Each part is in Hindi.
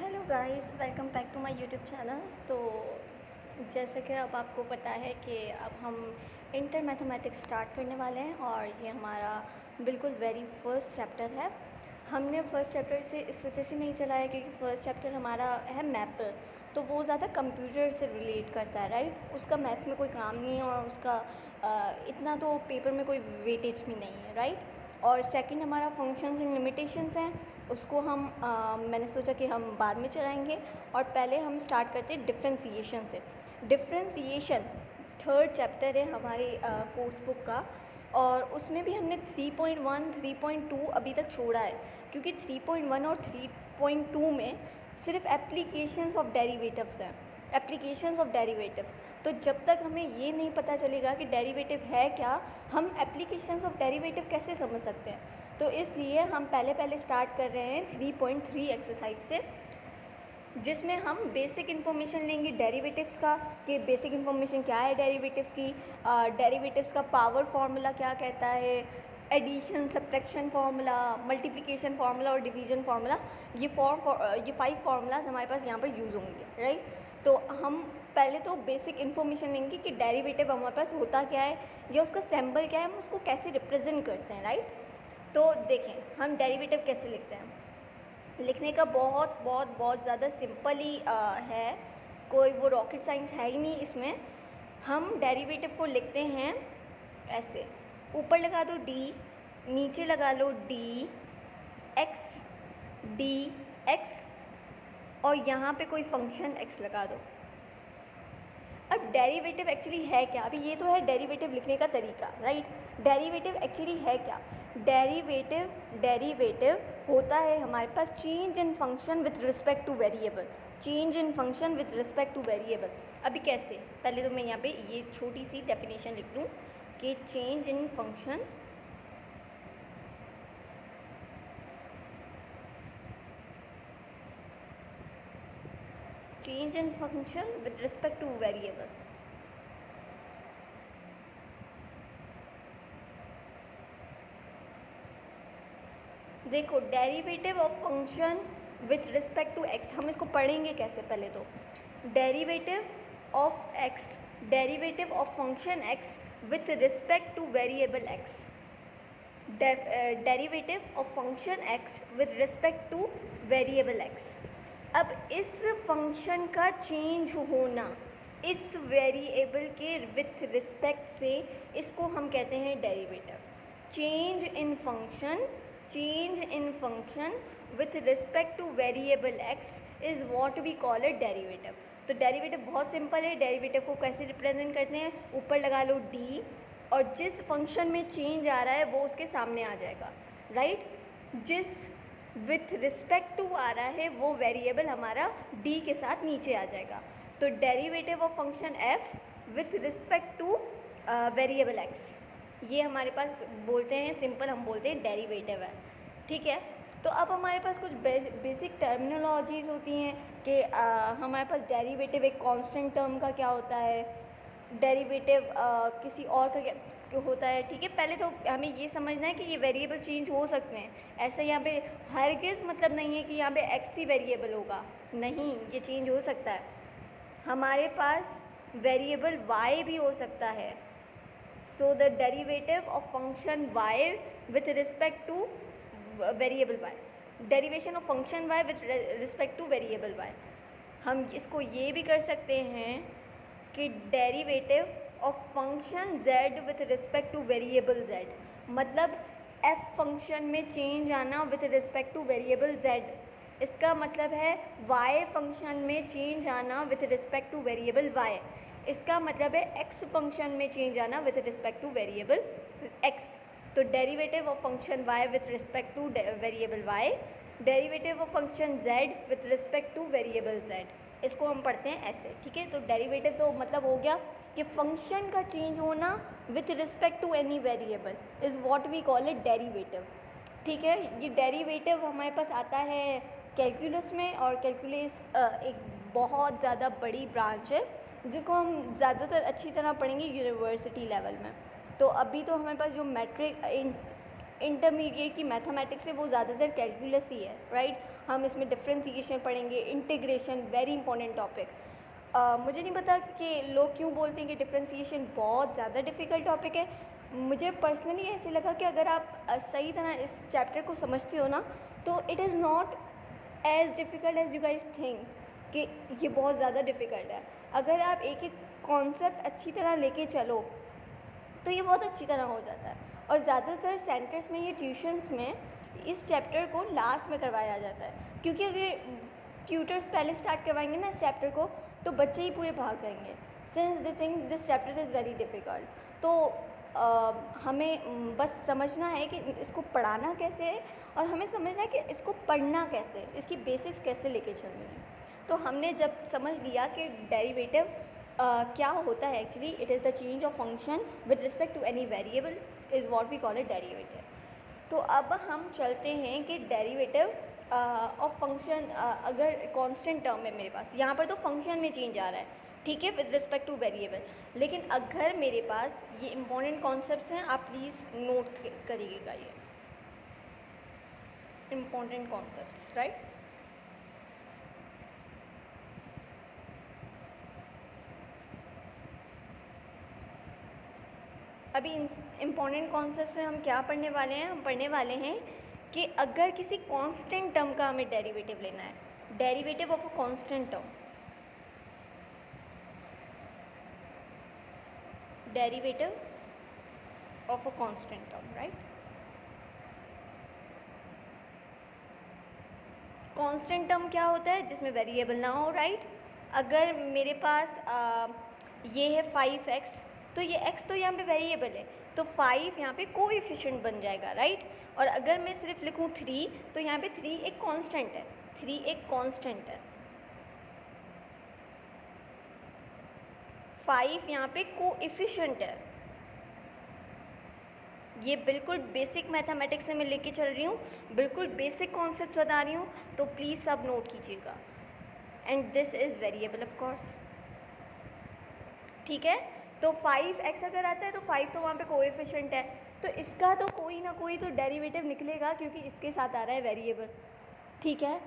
Hello guys, welcome back to my YouTube channel. तो जैसे कि अब आपको पता है कि अब हम इंटर मैथमेटिक्स स्टार्ट करने वाले हैं और ये हमारा बिल्कुल वेरी फर्स्ट चैप्टर है। हमने फर्स्ट चैप्टर से इस वजह से नहीं चलाया क्योंकि फ़र्स्ट चैप्टर हमारा है मैपल, तो वो ज़्यादा कंप्यूटर से रिलेट करता है, राइट। उसका मैथ्स में कोई काम नहीं है और उसका इतना तो पेपर में कोई वेटेज भी नहीं है, राइट। और सेकंड हमारा फंक्शंस एंड लिमिटेशंस हैं, उसको मैंने सोचा कि हम बाद में चलाएंगे। और पहले हम स्टार्ट करते हैं डिफ्रेंसीशन से। डिफ्रेंसीशन थर्ड चैप्टर है हमारी कोर्स बुक का, और उसमें भी हमने 3.1 3.2 अभी तक छोड़ा है क्योंकि 3.1 और 3.2 में सिर्फ एप्लीकेशंस ऑफ डेरिवेटिव्स हैं, एप्लीकेशंस ऑफ डेरिवेटिव्स। तो जब तक हमें ये नहीं पता चलेगा कि डेरिवेटिव है क्या, हम एप्लीकेशंस ऑफ डेरिवेटिव कैसे समझ सकते हैं। तो इसलिए हम पहले स्टार्ट कर रहे हैं 3.3 एक्सरसाइज से, जिसमें हम बेसिक इन्फॉर्मेशन लेंगे डेरिवेटिव्स का, कि बेसिक इन्फॉर्मेशन क्या है डेरिवेटिव्स की, डेरिवेटिव्स का पावर फार्मूला क्या कहता है, addition subtraction formula, multiplication formula और डिवीजन फार्मूला। ये 5 फार्मूलाज हमारे पास यहाँ पर यूज़ होंगे, राइट। तो हम पहले तो बेसिक इन्फॉर्मेशन लेंगे कि डेरिवेटिव हमारे पास होता क्या है या उसका सिंबल क्या है, हम उसको कैसे रिप्रेजेंट करते हैं, राइट। तो देखें हम डेरिवेटिव कैसे लिखते हैं। लिखने का बहुत ज़्यादा सिंपल ही है, कोई वो रॉकेट साइंस है ही नहीं इसमें। हम डेरिवेटिव को लिखते हैं ऐसे, ऊपर लगा दो डी, नीचे लगा लो डी एक्स और यहाँ पे कोई फंक्शन एक्स लगा दो। अब डेरिवेटिव एक्चुअली है क्या, अभी ये तो है डेरिवेटिव लिखने का तरीका, राइट। डेरिवेटिव एक्चुअली है क्या, डेरिवेटिव होता है हमारे पास change in function with respect to variable, change in function with respect to variable. अभी कैसे, पहले तो मैं यहाँ पे ये छोटी सी डेफिनेशन लिख दूँ कि change in function with respect to variable. देखो derivative of function with respect to x, हम इसको पढ़ेंगे कैसे, पहले तो derivative of x, derivative of function x with respect to variable x, derivative of function x with respect to variable x. अब इस फंक्शन का चेंज होना इस वेरिएबल के विथ रिस्पेक्ट से, इसको हम कहते हैं derivative. Change in function with respect to variable x is what we call it derivative. तो डेरिवेटिव बहुत सिंपल है, डेरिवेटिव को कैसे रिप्रेजेंट करते हैं, ऊपर लगा लो डी और जिस फंक्शन में चेंज आ रहा है वो उसके सामने आ जाएगा, राइट। जिस विथ रिस्पेक्ट टू आ रहा है वो वेरिएबल हमारा डी के साथ नीचे आ जाएगा। तो derivative of function F with respect to variable x, ये हमारे पास बोलते हैं सिंपल, हम बोलते हैं डेरिवेटिव है, ठीक है। तो अब हमारे पास कुछ बेसिक टर्मिनोलॉजीज़ होती हैं कि हमारे पास डेरिवेटिव एक कांस्टेंट टर्म का क्या होता है, डेरिवेटिव किसी और का क्या होता है, ठीक है। पहले तो हमें ये समझना है कि ये वेरिएबल चेंज हो सकते हैं, ऐसा यहाँ पे हरगिज़ मतलब नहीं है कि यहाँ पे एक्स ही वेरिएबल होगा, नहीं, ये चेंज हो सकता है। हमारे पास वेरिएबल वाई भी हो सकता है, so the derivative of function y with respect to variable y, derivation of function y with respect to variable y. हम इसको ये भी कर सकते हैं कि derivative of function z with respect to variable z, मतलब f फंक्शन में चेंज आना with respect to variable z, इसका मतलब है y फंक्शन में चेंज आना with respect to variable y, इसका मतलब है x फंक्शन में चेंज आना with respect to variable x। तो derivative of function y with respect to variable y, derivative of function z with respect to variable z, इसको हम पढ़ते हैं ऐसे, ठीक है। तो डेरिवेटिव तो मतलब हो गया कि फंक्शन का चेंज होना with respect to any variable is what we call it derivative, ठीक है। ये डेरिवेटिव हमारे पास आता है कैलकुलस में, और कैलकुलस एक बहुत ज़्यादा बड़ी ब्रांच है जिसको हम ज़्यादातर अच्छी तरह पढ़ेंगे यूनिवर्सिटी लेवल में। तो अभी तो हमारे पास जो इंटरमीडिएट की मैथमेटिक्स है वो ज़्यादातर कैलकुलस ही है, राइट। हम इसमें डिफ्रेंसिएशन पढ़ेंगे, इंटीग्रेशन, वेरी इंपॉर्टेंट टॉपिक। मुझे नहीं पता कि लोग क्यों बोलते हैं कि डिफ्रेंसिएशन बहुत ज़्यादा डिफ़िकल्ट टॉपिक है। मुझे पर्सनली ऐसे लगा कि अगर आप सही तरह इस चैप्टर को समझते हो ना, तो it is not as difficult as you guys think कि ये बहुत ज़्यादा डिफ़िकल्ट है। अगर आप एक एक कॉन्सेप्ट अच्छी तरह लेके चलो तो ये बहुत अच्छी तरह हो जाता है। और ज़्यादातर सेंटर्स में, ये ट्यूशन्स में इस चैप्टर को लास्ट में करवाया जाता है, क्योंकि अगर ट्यूटर्स पहले स्टार्ट करवाएंगे ना इस चैप्टर को तो बच्चे ही पूरे भाग जाएंगे, since they think this chapter is very difficult. तो हमें बस समझना है कि इसको पढ़ाना कैसे है और हमें समझना है कि इसको पढ़ना कैसे है, इसकी बेसिक्स कैसे लेके चलनी है। तो हमने जब समझ लिया कि डेरिवेटिव क्या होता है, actually it is the change of function with respect to any variable is what we call it derivative. तो अब हम चलते हैं कि डेरिवेटिव ऑफ फंक्शन, अगर कांस्टेंट टर्म है मेरे पास, यहाँ पर तो फंक्शन में चेंज आ रहा है, ठीक है, विद रिस्पेक्ट टू वेरिएबल। लेकिन अगर मेरे पास ये इंपॉर्टेंट कॉन्सेप्ट्स हैं, आप प्लीज़ नोट करिएगा, ये इंपॉर्टेंट कॉन्सेप्ट्स, राइट। अभी इम्पॉर्टेंट कॉन्सेप्ट्स में हम क्या पढ़ने वाले हैं, हम पढ़ने वाले हैं कि अगर किसी कांस्टेंट टर्म का हमें डेरिवेटिव लेना है, derivative of a constant term, derivative of a constant term, right. Constant term क्या होता है, जिसमें वेरिएबल ना हो, राइट। अगर मेरे पास ये है 5x, तो ये x तो यहाँ पे वेरिएबल है, तो 5 यहाँ पे कोएफिशिएंट बन जाएगा, राइट। और अगर मैं सिर्फ लिखूँ 3, तो यहाँ पे 3 एक कांस्टेंट है, 3 एक कांस्टेंट है, 5 यहाँ पे कोएफिशिएंट है। ये बिल्कुल बेसिक मैथमेटिक्स से मैं लेके चल रही हूँ, बिल्कुल बेसिक कॉन्सेप्ट बता रही हूँ, तो प्लीज़ सब नोट कीजिएगा। And this is variable of course, ठीक है। तो 5x अगर आता है तो 5 तो वहाँ पे कोएफिशिएंट है, तो इसका तो कोई ना कोई तो डेरिवेटिव निकलेगा, क्योंकि इसके साथ आ रहा है वेरिएबल, ठीक है।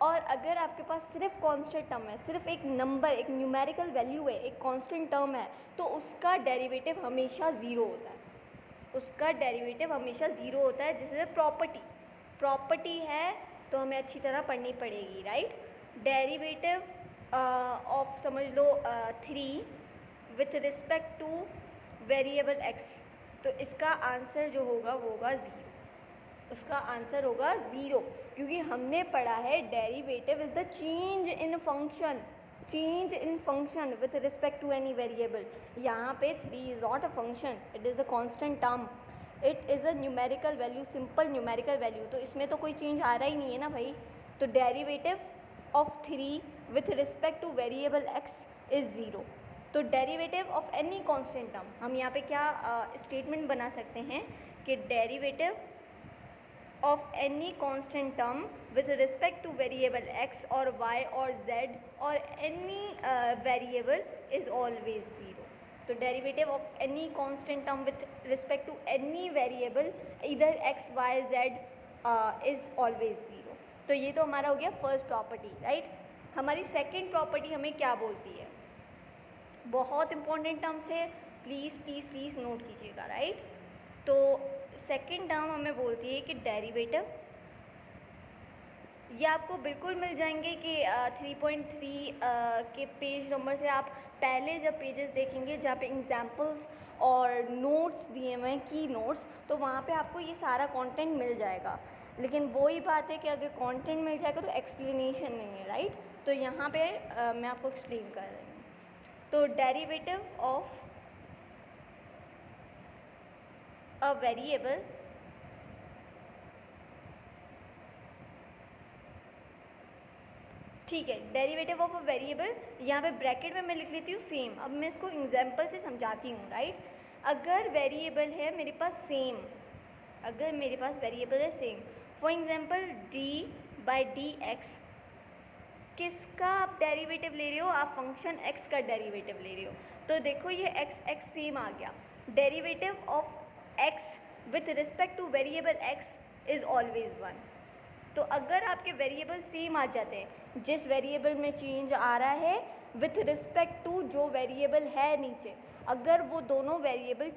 और अगर आपके पास सिर्फ कांस्टेंट टर्म है, सिर्फ एक नंबर, एक न्यूमेरिकल वैल्यू है, एक कांस्टेंट टर्म है, तो उसका डेरिवेटिव हमेशा ज़ीरो होता है, उसका डेरिवेटिव हमेशा ज़ीरो होता है। दिस इज़ अ प्रॉपर्टी है, तो हमें अच्छी तरह पढ़नी पड़ेगी, राइट। डेरिवेटिव ऑफ समझ लो 3 with respect to variable x, तो इसका आंसर जो होगा वो होगा 0, उसका आंसर होगा 0, क्योंकि हमने पढ़ा है derivative is the change in function with respect to any variable. यहाँ पे 3 is not a function, it is a constant term, it is a numerical value, simple numerical value, तो इसमें तो कोई चेंज आ रहा ही नहीं है ना भाई। तो derivative of 3 with respect to variable x is 0। तो derivative of any constant term, हम यहाँ पे क्या स्टेटमेंट बना सकते हैं कि derivative of any constant term with respect to variable x और y और z और एनी वेरिएबल इज़ ऑलवेज 0। तो derivative of any constant term with respect to any variable इधर x y z is always 0। तो ये तो हमारा हो गया फर्स्ट प्रॉपर्टी, राइट। हमारी सेकेंड प्रॉपर्टी हमें क्या बोलती है, बहुत इंपॉर्टेंट टर्म्स है, प्लीज़ नोट कीजिएगा, राइट। तो सेकेंड टर्म हमें बोलती है कि डेरिवेटिव, ये आपको बिल्कुल मिल जाएंगे कि 3.3 के पेज नंबर से, आप पहले जब पेजेस देखेंगे जहाँ पे एग्जाम्पल्स और नोट्स दिए हुए हैं, की नोट्स, तो वहाँ पे आपको ये सारा कंटेंट मिल जाएगा। लेकिन वही बात है कि अगर कंटेंट मिल जाएगा तो एक्सप्लेनेशन नहीं है, राइट। तो यहाँ पे मैं आपको एक्सप्लेन कर रही हूँ। तो डेरिवेटिव ऑफ अ वेरिएबल ठीक है, डेरिवेटिव ऑफ अ वेरिएबल, यहाँ पे ब्रैकेट में मैं लिख लेती हूँ सेम। अब मैं इसको एग्जांपल से समझाती हूँ, राइट। अगर वेरिएबल है मेरे पास सेम, अगर मेरे पास वेरिएबल है सेम, फॉर एग्जांपल d/dx, किसका आप डेरिवेटिव ले रहे हो, आप फंक्शन x का डेरिवेटिव ले रहे हो। तो देखो ये x सेम आ गया, derivative of x with respect to variable x is always 1। तो अगर आपके वेरिएबल सेम आ जाते हैं, जिस वेरिएबल में चेंज आ रहा है विथ रिस्पेक्ट टू जो वेरिएबल है नीचे, अगर वो दोनों वेरिएबल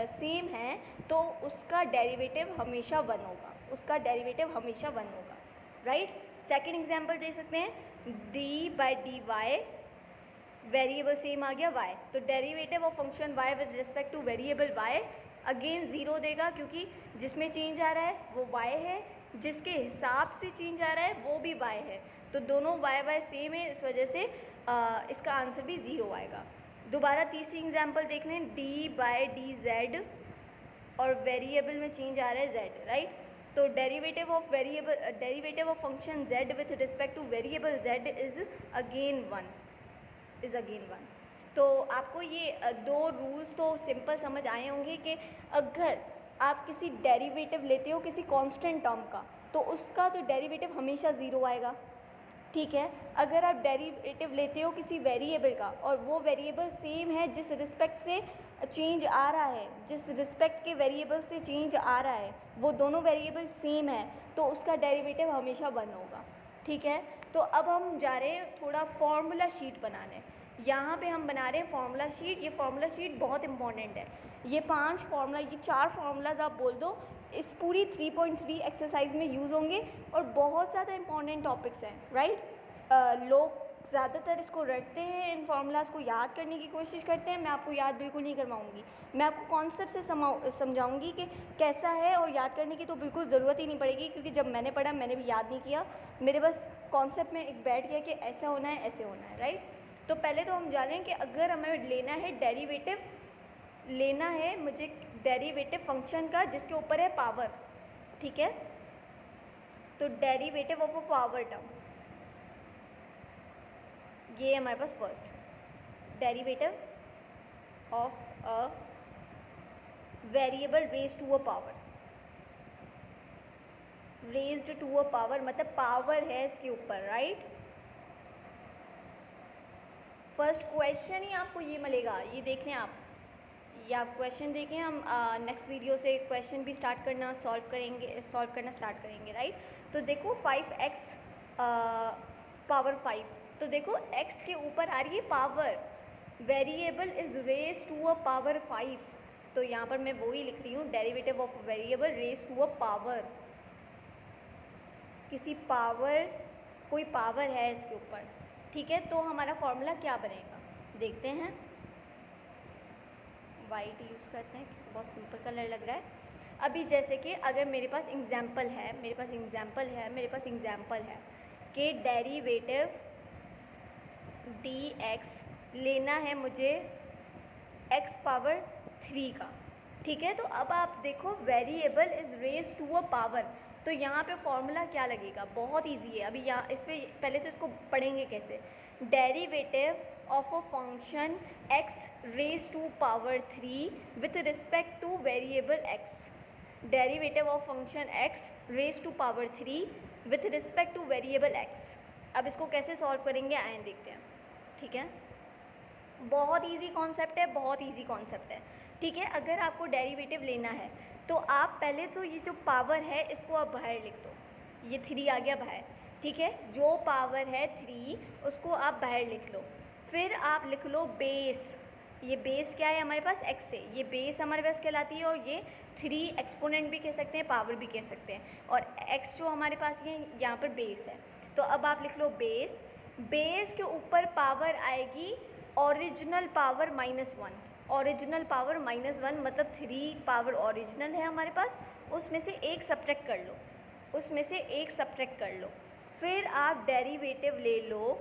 सेम हैं तो उसका डेरिवेटिव हमेशा 1 होगा, उसका डेरिवेटिव हमेशा 1 होगा, राइट। सेकंड एग्जांपल दे सकते हैं, d/dy वेरिएबल सेम आ गया y, तो derivative of function y with respect to variable y again 0 देगा, क्योंकि जिसमें चेंज आ रहा है वो y है, जिसके हिसाब से चेंज आ रहा है वो भी y है, तो दोनों y सेम है, इस वजह से इसका आंसर भी 0 आएगा। दोबारा तीसरी एग्जांपल देख लें, d/dz और वेरिएबल में चेंज आ रहा है z, राइट। तो derivative of function z with respect to variable z is again 1। तो आपको ये दो रूल्स तो सिंपल समझ आए होंगे कि अगर आप किसी डेरिवेटिव लेते हो किसी कांस्टेंट टर्म का, तो उसका तो डेरिवेटिव हमेशा 0 आएगा, ठीक है। अगर आप डेरिवेटिव लेते हो किसी वेरिएबल का और वो वेरिएबल सेम है जिस रिस्पेक्ट से चेंज आ रहा है, जिस रिस्पेक्ट के वेरिएबल से चेंज आ रहा है वो दोनों वेरिएबल सेम है, तो उसका डेरिवेटिव हमेशा 1 होगा, ठीक है। तो अब हम जा रहे हैं थोड़ा फॉर्मूला शीट बनाने। यहाँ पे हम बना रहे हैं फार्मूला शीट। ये फार्मूला शीट बहुत इंपॉर्टेंट है। ये 4 फार्मूलाज आप बोल दो, इस पूरी 3.3 एक्सरसाइज में यूज़ होंगे और बहुत ज़्यादा इंपॉर्टेंट टॉपिक्स हैं, राइट। लोग ज़्यादातर इसको रटते हैं, इन फार्मूलाज को याद करने की कोशिश करते हैं। मैं आपको याद बिल्कुल नहीं करवाऊँगी, मैं आपको कॉन्सेप्ट से समझाऊँगी कि कैसा है, और याद करने की तो बिल्कुल ज़रूरत ही नहीं पड़ेगी, क्योंकि जब मैंने पढ़ा मैंने भी याद नहीं किया, मेरे बस कॉन्सेप्ट में एक बैठ गया कि ऐसा होना है, ऐसे होना है, राइट। तो पहले तो हम जानें कि अगर हमें लेना है डेरिवेटिव, लेना है मुझे डेरिवेटिव फंक्शन का जिसके ऊपर है पावर, ठीक है। तो derivative of a power term, ये हमारे पास first derivative of a variable raise to a power, raised to a power मतलब पावर है इसके ऊपर, राइट। फर्स्ट क्वेश्चन ही आपको ये मिलेगा, ये देख लें आप, ये आप क्वेश्चन देखें। हम नेक्स्ट वीडियो से क्वेश्चन भी स्टार्ट करना सॉल्व करना स्टार्ट करेंगे, राइट। तो देखो 5x पावर 5, तो देखो x के ऊपर आ रही है power, variable is raise to a power 5, तो यहाँ पर मैं वही लिख रही हूँ, derivative of variable raise to a power, किसी पावर, कोई पावर है इसके ऊपर, ठीक है। तो हमारा फॉर्मूला क्या बनेगा देखते हैं। वाइट यूज़ करते हैं क्योंकि बहुत सिंपल कलर लग रहा है। अभी जैसे कि अगर मेरे पास एग्जांपल है कि डेरिवेटिव dx लेना है मुझे x पावर 3 का, ठीक है। तो अब आप देखो variable is raise to a power, तो यहाँ पे फॉर्मूला क्या लगेगा, बहुत इजी है। अभी यहाँ इस पर पहले तो इसको पढ़ेंगे कैसे, derivative of a function x raise to power 3 with respect to variable x, derivative of function x raise to power 3 with respect to variable x। अब इसको कैसे सॉल्व करेंगे आए देखते हैं, ठीक है। बहुत इजी कॉन्सेप्ट है, बहुत इजी कॉन्सेप्ट है, ठीक है। अगर आपको डेरिवेटिव लेना है तो आप पहले तो ये जो पावर है इसको आप बाहर लिख दो, ये 3 आ गया बाहर, ठीक है। जो पावर है 3 उसको आप बाहर लिख लो, फिर आप लिख लो बेस, ये बेस क्या है हमारे पास x है, ये बेस हमारे पास कहलाती है, और ये 3 एक्सपोनेंट भी कह सकते हैं, पावर भी कह सकते हैं, और x जो हमारे पास ये यहाँ पर बेस है। तो अब आप लिख लो बेस, बेस के ऊपर पावर आएगी ओरिजिनल पावर -1, ओरिजिनल पावर -1 मतलब 3 पावर ओरिजिनल है हमारे पास, उसमें से एक सब्ट्रैक्ट कर लो, उसमें से एक सब्ट्रैक्ट कर लो, फिर आप डेरिवेटिव ले लो,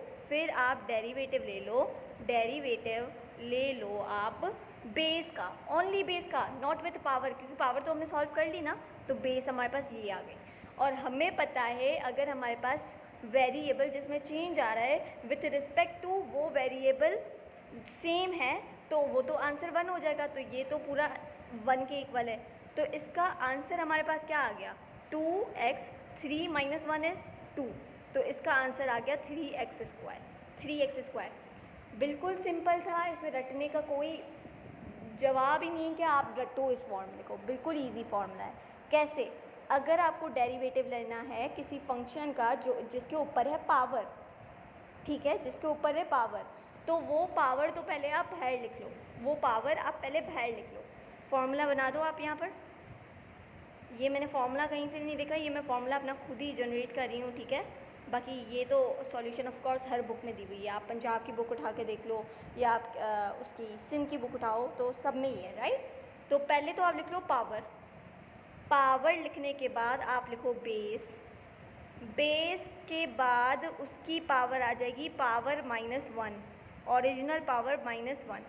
डेरिवेटिव ले लो आप बेस का, ओनली बेस का, नॉट विथ पावर, क्योंकि पावर तो हमने सॉल्व कर ली ना, तो बेस हमारे पास ये आ गई। और हमें पता है अगर हमारे पास वेरिएबल जिसमें चेंज आ रहा है विथ रिस्पेक्ट टू वो वेरिएबल सेम है तो वो तो आंसर 1 हो जाएगा, तो ये तो पूरा 1 के इक्वल है, तो इसका आंसर हमारे पास क्या आ गया 2x, 3 - 1 इज़ 2, तो इसका आंसर आ गया 3x²। बिल्कुल सिंपल था, इसमें रटने का कोई जवाब ही नहीं है कि आप रटो इस फॉर्मूले को, बिल्कुल ईजी फॉर्मूला है। कैसे? अगर आपको डेरिवेटिव लेना है किसी फंक्शन का जो जिसके ऊपर है पावर, ठीक है, जिसके ऊपर है पावर, तो वो पावर तो पहले आप बाहर लिख लो, वो पावर आप पहले बाहर लिख लो। फॉर्मूला बना दो आप यहाँ पर। ये मैंने फॉर्मूला कहीं से नहीं देखा, ये मैं फॉर्मूला अपना खुद ही जनरेट कर रही हूँ, ठीक है। बाकी ये तो solution of course her book में दी हुई है, आप पंजाब की बुक उठा के देख लो या आप उसकी सिंध की बुक उठाओ तो सब में ही है, राइट। तो पहले तो आप लिख लो पावर, पावर लिखने के बाद आप लिखो बेस, बेस के बाद उसकी पावर आ जाएगी पावर -1, ओरिजिनल पावर -1,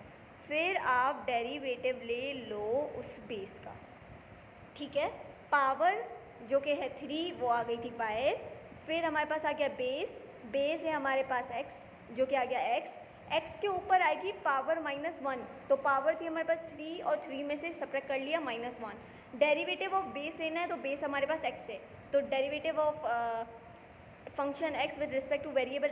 फिर आप डेरिवेटिव ले लो उस बेस का, ठीक है। पावर जो कि है 3 वो आ गई थी बाहर, फिर हमारे पास आ गया बेस, बेस है हमारे पास x जो कि आ गया x के ऊपर आएगी पावर -1, तो पावर थी हमारे पास 3 और 3 में से सब्ट्रैक्ट कर लिया -1। डेरिवेटिव ऑफ बेस लेना है तो बेस हमारे पास x है, तो derivative of function x with respect to variable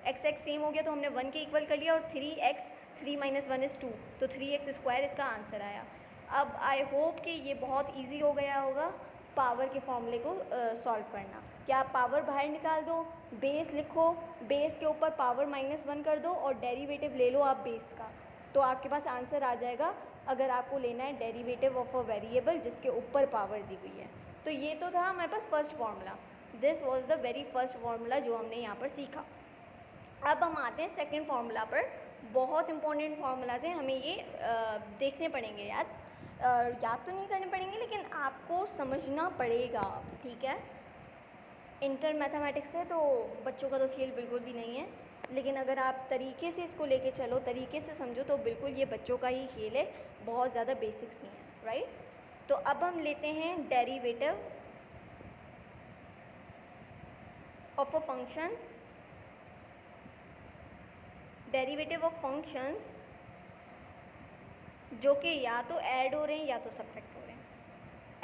x same हो गया तो हमने 1 के इक्वल कर लिया, और 3x 3 - 1 = 2, तो 3x² इसका आंसर आया। अब आई होप कि ये बहुत इजी हो गया होगा पावर के फॉर्मूले को सॉल्व करना। क्या आप पावर बाहर निकाल दो, बेस लिखो, बेस के ऊपर पावर -1 कर दो और डेरिवेटिव ले लो आप बेस का, तो आपके पास आंसर आ जाएगा। अगर आपको लेना है डेरिवेटिव ऑफ अ वेरिएबल जिसके ऊपर पावर दी हुई है, तो ये तो था हमारे पास first formula. This was the very first formula जो हमने यहाँ पर सीखा। अब हम आते हैं सेकेंड फार्मूला पर। बहुत इंपॉर्टेंट फार्मूलाज हैं, हमें ये देखने पड़ेंगे, याद तो नहीं करने पड़ेंगे लेकिन आपको समझना पड़ेगा, ठीक है। इंटर मैथमेटिक्स है तो बच्चों का तो खेल बिल्कुल भी नहीं है, लेकिन अगर आप तरीके से इसको लेके चलो, तरीके से समझो तो बिल्कुल ये बच्चों का ही खेल है, बहुत ज़्यादा बेसिक्स नहीं है, राइट। तो अब हम लेते हैं derivative of a function, derivative of functions जो कि या तो ऐड हो रहे हैं या तो सब्ट्रैक्ट हो रहे हैं,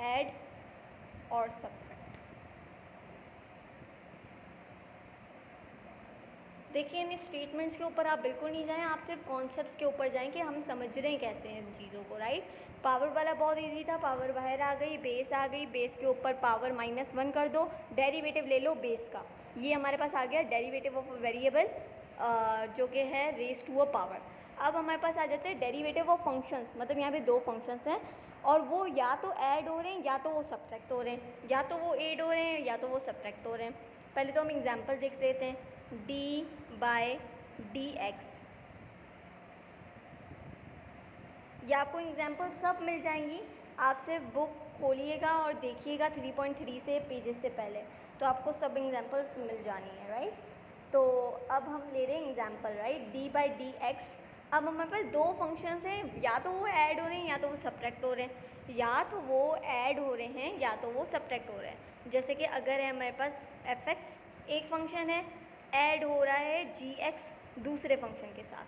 ऐड और सब्ट्रैक्ट। देखिए इन स्टेटमेंट्स के ऊपर आप बिल्कुल नहीं जाएं, आप सिर्फ कॉन्सेप्ट्स के ऊपर जाएं कि हम समझ रहे हैं कैसे हैं इन चीज़ों को, राइट। पावर वाला बहुत इजी था, पावर बाहर आ गई, बेस आ गई, बेस के ऊपर पावर -1 कर दो, डेरिवेटिव ले लो बेस का, ये हमारे पास आ गया डेरिवेटिव ऑफ वेरिएबल जो कि है रेज टू अ पावर। अब हमारे पास आ जाते हैं डेरिवेटिव ऑफ फंक्शंस, मतलब यहाँ पे दो फंक्शंस हैं और वो या तो ऐड हो रहे हैं या तो वो सब्ट्रैक्ट हो रहे हैं, या तो वो ऐड हो रहे हैं या तो वो सब्ट्रैक्ट हो रहे हैं। पहले तो हम एग्जांपल देख लेते हैं, d/dx, ये आपको एग्जांपल सब मिल जाएंगी, आप सिर्फ बुक खोलिएगा और देखिएगा 3.3 से पेजेस से पहले, तो आपको सब एग्जांपल्स मिल जानी है, राइट। तो अब हम ले रहे हैं एग्जांपल, राइट, d/dx। अब हमारे पास दो फंक्शंस हैं, या तो वो ऐड हो रहे हैं या तो वो सब्ट्रैक्ट हो रहे हैं, या तो वो ऐड हो रहे हैं या तो वो सब्ट्रैक्ट हो रहे हैं। जैसे कि अगर है हमारे पास f(x) एक फंक्शन है, ऐड हो रहा है g(x) दूसरे फंक्शन के साथ,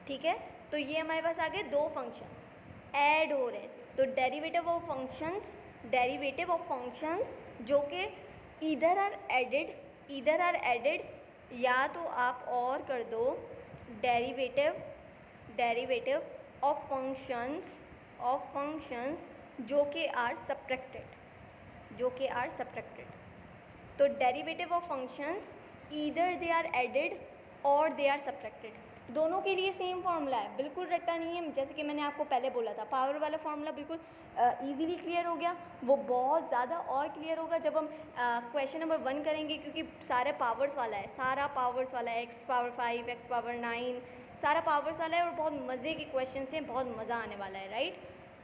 ठीक है। तो ये हमारे पास आ गए दो फंक्शंस ऐड हो रहे हैं, तो derivative of functions, derivative of functions जो कि ईदर आर एडेड या तो आप और कर दो डेरिवेटिव ऑफ फंक्शंस जो कि आर सब्ट्रैक्टेड, तो derivative of functions either they are added और दे आर सब्ट्रैक्टेड, दोनों के लिए सेम फार्मूला है, बिल्कुल रट्टा नहीं है। जैसे कि मैंने आपको पहले बोला था, पावर वाला फार्मूला बिल्कुल इजीली क्लियर हो गया, वो बहुत ज़्यादा और क्लियर होगा जब हम क्वेश्चन नंबर 1 करेंगे, क्योंकि सारे पावर्स वाला है, सारा पावर्स वाला है, x⁵, x⁹, सारा पावर्स वाला है और बहुत मज़े के क्वेश्चन हैं, बहुत मज़ा आने वाला है, राइट।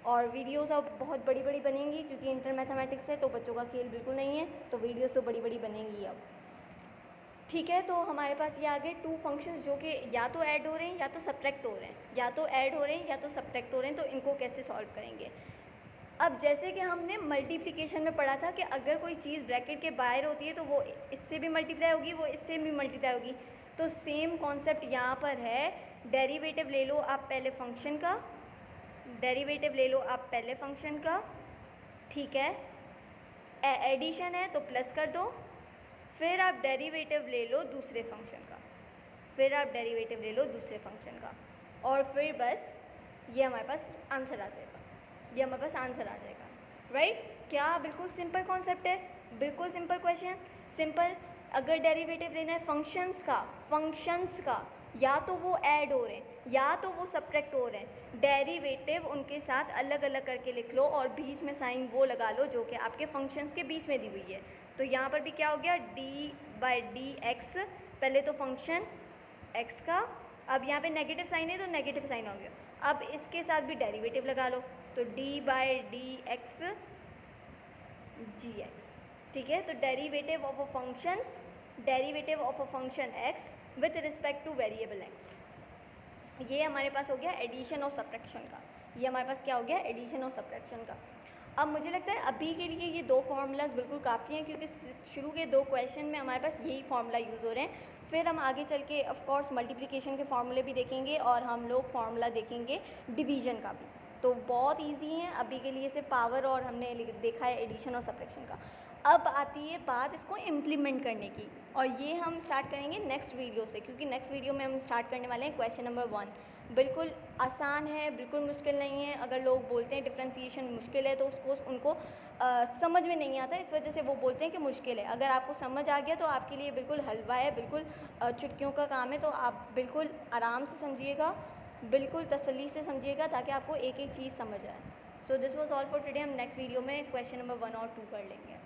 और वीडियोस अब बहुत बड़ी बड़ी बनेंगी क्योंकि इंटर मैथमेटिक्स है तो बच्चों का खेल बिल्कुल नहीं है, तो वीडियोस तो बड़ी बड़ी बनेंगी अब, ठीक है। तो हमारे पास ये आ गए टू फंक्शंस जो कि या तो ऐड हो रहे हैं या तो सब्ट्रैक्ट हो रहे हैं, या तो ऐड हो रहे हैं या तो सब्ट्रैक्ट हो रहे हैं, तो इनको कैसे सॉल्व करेंगे। अब जैसे कि हमने मल्टीप्लिकेशन में पढ़ा था कि अगर कोई चीज़ ब्रैकेट के बाहर होती है तो वो इससे भी मल्टीप्लाई होगी, वो इससे भी मल्टीप्लाई होगी, तो सेम कॉन्सेप्ट यहाँ पर है। डेरिवेटिव ले लो आप पहले फंक्शन का, डेरिवेटिव ले लो आप पहले फंक्शन का, ठीक है, एडिशन है तो प्लस कर दो, फिर आप डेरिवेटिव ले लो दूसरे फंक्शन का, और फिर बस ये हमारे पास आंसर आ जाएगा, ये हमारे पास आंसर आ जाएगा, राइट। क्या बिल्कुल सिंपल कॉन्सेप्ट है, बिल्कुल सिंपल क्वेश्चन, सिंपल। अगर डेरिवेटिव लेना है फंक्शंस का, या तो वो ऐड हो रहे हैं या तो वो सब्ट्रैक्ट हो रहे हैं, डेरिवेटिव उनके साथ अलग अलग करके लिख लो और बीच में साइन वो लगा लो जो कि आपके फंक्शंस के बीच में दी हुई है। तो यहाँ पर भी क्या हो गया, d/dx, पहले तो फंक्शन x का, अब यहाँ पे नेगेटिव साइन है तो नेगेटिव साइन हो गया, अब इसके साथ भी डेरिवेटिव लगा लो, तो d/dx gx, ठीक है। तो derivative of a function x with respect to variable x, ये हमारे पास हो गया एडिशन और सब्ट्रैक्शन का, ये हमारे पास क्या हो गया, एडिशन और सब्ट्रैक्शन का। अब मुझे लगता है अभी के लिए ये दो फार्मूलाज बिल्कुल काफ़ी हैं, क्योंकि शुरू के दो क्वेश्चन में हमारे पास यही फार्मूला यूज़ हो रहे हैं। फिर हम आगे चल के ऑफ कोर्स मल्टीप्लिकेशन के फार्मूले भी देखेंगे और हम लोग फार्मूला देखेंगे डिवीजन का भी, तो बहुत इजी है अभी के लिए। से पावर और हमने देखा है एडिशन और सब्ट्रैक्शन का। अब आती है बात इसको इम्प्लीमेंट करने की, और ये हम स्टार्ट करेंगे नेक्स्ट वीडियो से, क्योंकि नेक्स्ट वीडियो में हम स्टार्ट करने वाले हैं क्वेश्चन नंबर 1। बिल्कुल आसान है, बिल्कुल मुश्किल नहीं है। अगर लोग बोलते हैं डिफ्रेंसिएशन मुश्किल है तो उसको उनको समझ में नहीं आता, इस वजह से वो बोलते हैं कि मुश्किल है। अगर आपको समझ आ गया तो आपके लिए बिल्कुल हलवा है, बिल्कुल चुटकियों का काम है, तो आप बिल्कुल आराम से समझिएगा, बिल्कुल तसल्ली से समझिएगा, ताकि आपको एक एक चीज़ समझ आए। So this was all for today. हम नेक्स्ट वीडियो में क्वेश्चन नंबर 1 और 2 कर लेंगे।